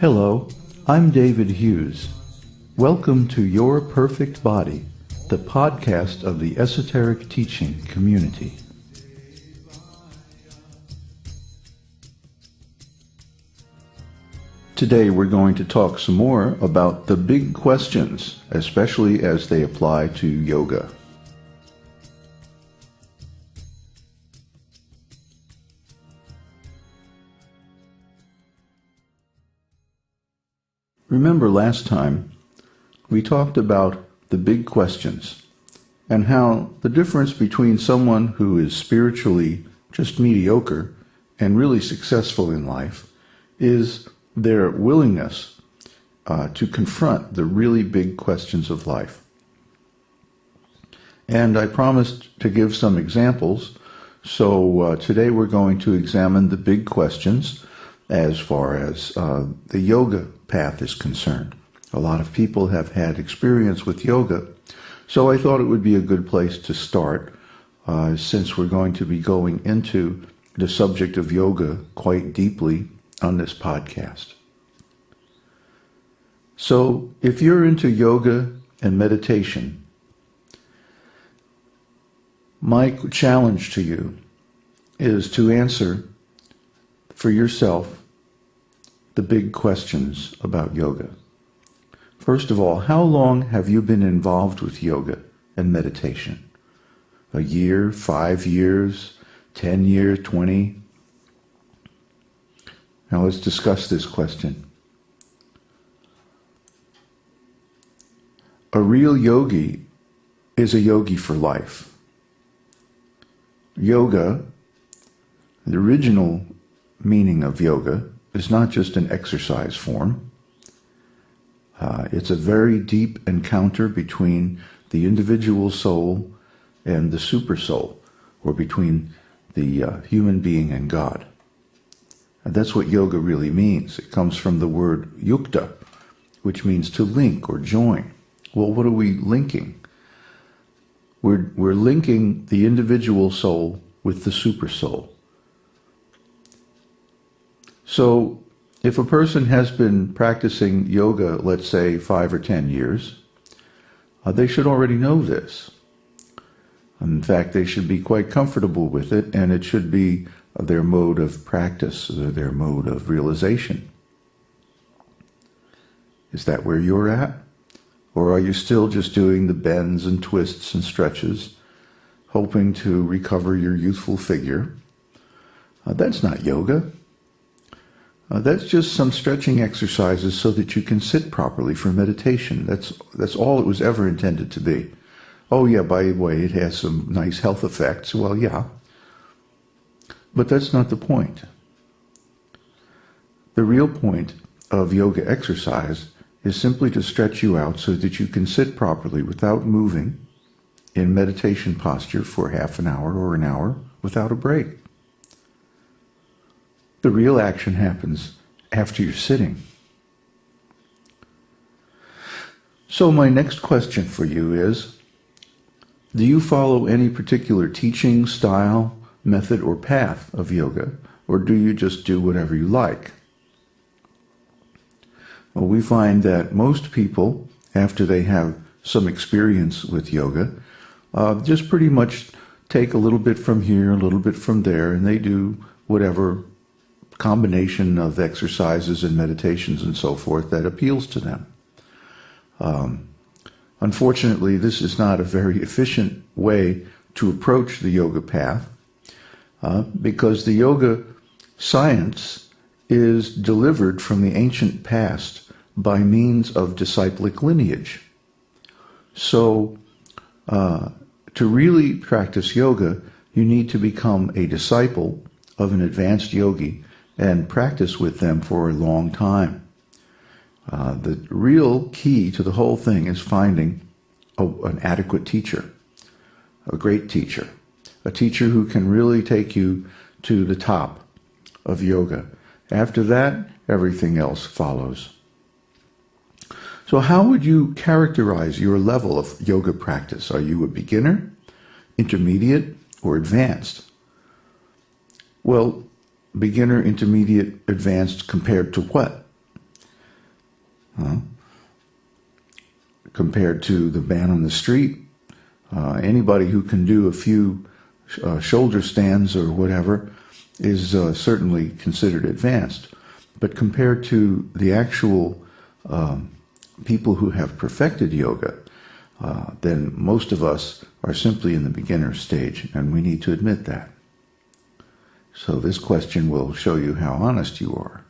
Hello, I'm David Hughes. Welcome to Your Perfect Body, the podcast of the esoteric teaching community. Today we're going to talk some more about the big questions, especially as they apply to yoga. Remember last time we talked about the big questions and how the difference between someone who is spiritually just mediocre and really successful in life is their willingness to confront the really big questions of life. And I promised to give some examples, so today we're going to examine the big questions as far as the yoga path is concerned. A lot of people have had experience with yoga, so I thought it would be a good place to start since we're going to be going into the subject of yoga quite deeply on this podcast. So if you're into yoga and meditation, my challenge to you is to answer for yourself the big questions about yoga. First of all, how long have you been involved with yoga and meditation? A year, 5 years, 10 years, 20? Now let's discuss this question. A real yogi is a yogi for life. Yoga, the original meaning of yoga, is not just an exercise form. It's a very deep encounter between the individual soul and the super soul, or between the human being and God. And that's what yoga really means. It comes from the word yukta, which means to link or join. Well, what are we linking? We're linking the individual soul with the super soul. So if a person has been practicing yoga, let's say 5 or 10 years, they should already know this. In fact, they should be quite comfortable with it, and it should be their mode of practice, their mode of realization. Is that where you're at? Or are you still just doing the bends and twists and stretches, hoping to recover your youthful figure? That's not yoga. That's just some stretching exercises so that you can sit properly for meditation. That's all it was ever intended to be. Oh yeah, by the way, it has some nice health effects. Well, yeah. But that's not the point. The real point of yoga exercise is simply to stretch you out so that you can sit properly without moving in meditation posture for half an hour or an hour without a break. The real action happens after you're sitting. So my next question for you is, do you follow any particular teaching, style, method, or path of yoga, or do you just do whatever you like? Well, we find that most people, after they have some experience with yoga, just pretty much take a little bit from here, a little bit from there, and they do whatever combination of exercises and meditations and so forth that appeals to them. Unfortunately, this is not a very efficient way to approach the yoga path because the yoga science is delivered from the ancient past by means of disciplic lineage. So to really practice yoga, you need to become a disciple of an advanced yogi and practice with them for a long time. The real key to the whole thing is finding an adequate teacher, a great teacher, a teacher who can really take you to the top of yoga. After that, everything else follows. So how would you characterize your level of yoga practice? Are you a beginner, intermediate, or advanced? Well, beginner, intermediate, advanced compared to what? compared to the man on the street. Anybody who can do a few shoulder stands or whatever is certainly considered advanced. But compared to the actual people who have perfected yoga, then most of us are simply in the beginner stage, and we need to admit that. So this question will show you how honest you are.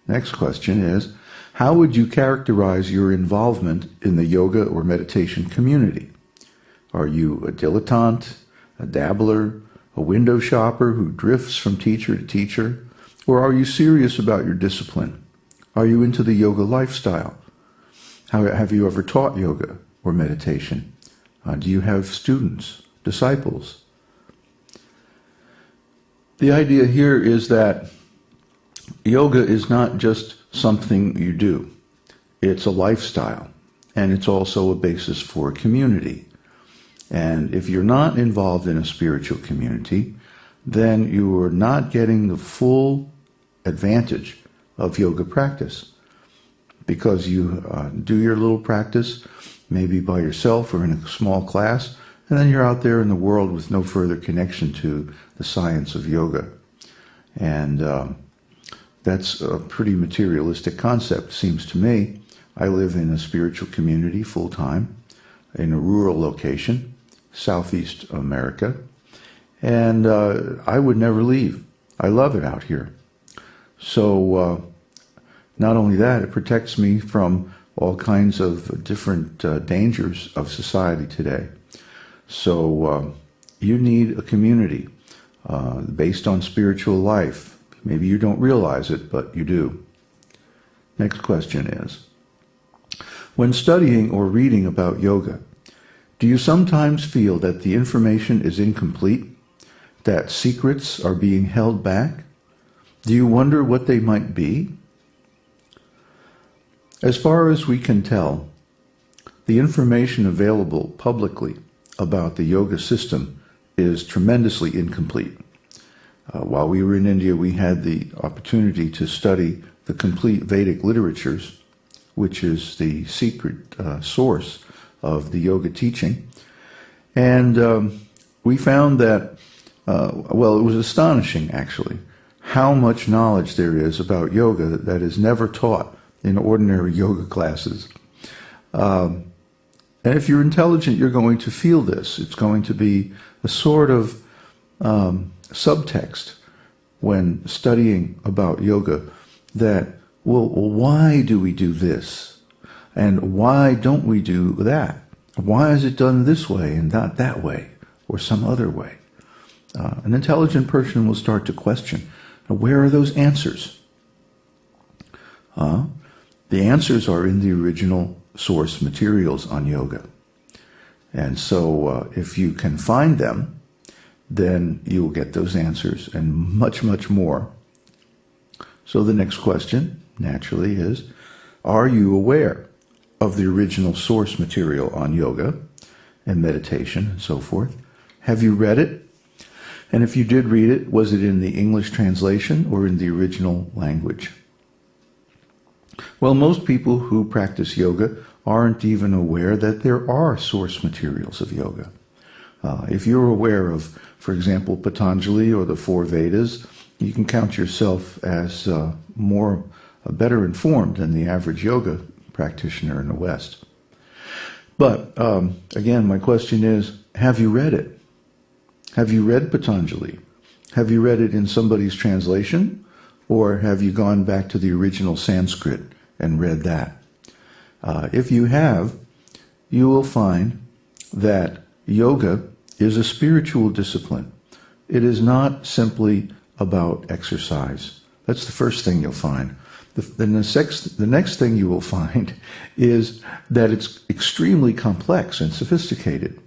Next question is, how would you characterize your involvement in the yoga or meditation community? Are you a dilettante, a dabbler, a window shopper who drifts from teacher to teacher? Or are you serious about your discipline? Are you into the yoga lifestyle? Have you ever taught yoga or meditation? Do you have students, disciples? The idea here is that yoga is not just something you do. It's a lifestyle, and it's also a basis for a community. And if you're not involved in a spiritual community, then you are not getting the full advantage of yoga practice, because you do your little practice, maybe by yourself or in a small class, and then you're out there in the world with no further connection to the science of yoga. And that's a pretty materialistic concept, seems to me. I live in a spiritual community full-time in a rural location, Southeast America, and I would never leave. I love it out here. So not only that, it protects me from all kinds of different dangers of society today. So you need a community based on spiritual life. Maybe you don't realize it, but you do. Next question is, when studying or reading about yoga, do you sometimes feel that the information is incomplete, that secrets are being held back? Do you wonder what they might be? As far as we can tell, the information available publicly about the yoga system is tremendously incomplete. While we were in India, we had the opportunity to study the complete Vedic literatures, which is the secret source of the yoga teaching. And we found that, well, it was astonishing, actually, how much knowledge there is about yoga that is never taught in ordinary yoga classes. And if you're intelligent, you're going to feel this. It's going to be a sort of subtext when studying about yoga that, well, why do we do this? And why don't we do that? Why is it done this way and not that way or some other way? An intelligent person will start to question, where are those answers? The answers are in the original source materials on yoga. And so if you can find them, then you'll get those answers and much, much more. So the next question, naturally, is, are you aware of the original source material on yoga and meditation and so forth? Have you read it? And if you did read it, was it in the English translation or in the original language? Well, most people who practice yoga aren't even aware that there are source materials of yoga. If you're aware of, for example, Patanjali or the four Vedas, you can count yourself as better informed than the average yoga practitioner in the West. But again, my question is, have you read it? Have you read Patanjali? Have you read it in somebody's translation? Or have you gone back to the original Sanskrit and read that? If you have, you will find that yoga is a spiritual discipline. It is not simply about exercise. That's the first thing you'll find. The next thing you will find is that it's extremely complex and sophisticated,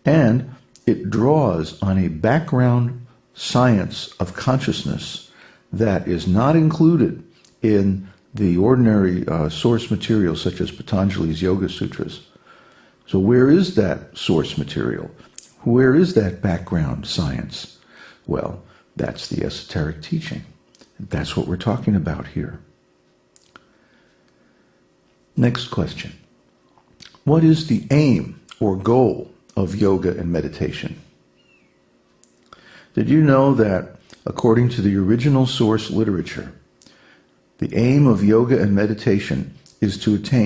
and it draws on a background science of consciousness that is not included in the ordinary source material such as Patanjali's Yoga Sutras. So where is that source material? Where is that background science? Well, that's the esoteric teaching. That's what we're talking about here. Next question. What is the aim or goal of yoga and meditation? Did you know that, according to the original source literature, the aim of yoga and meditation is to attain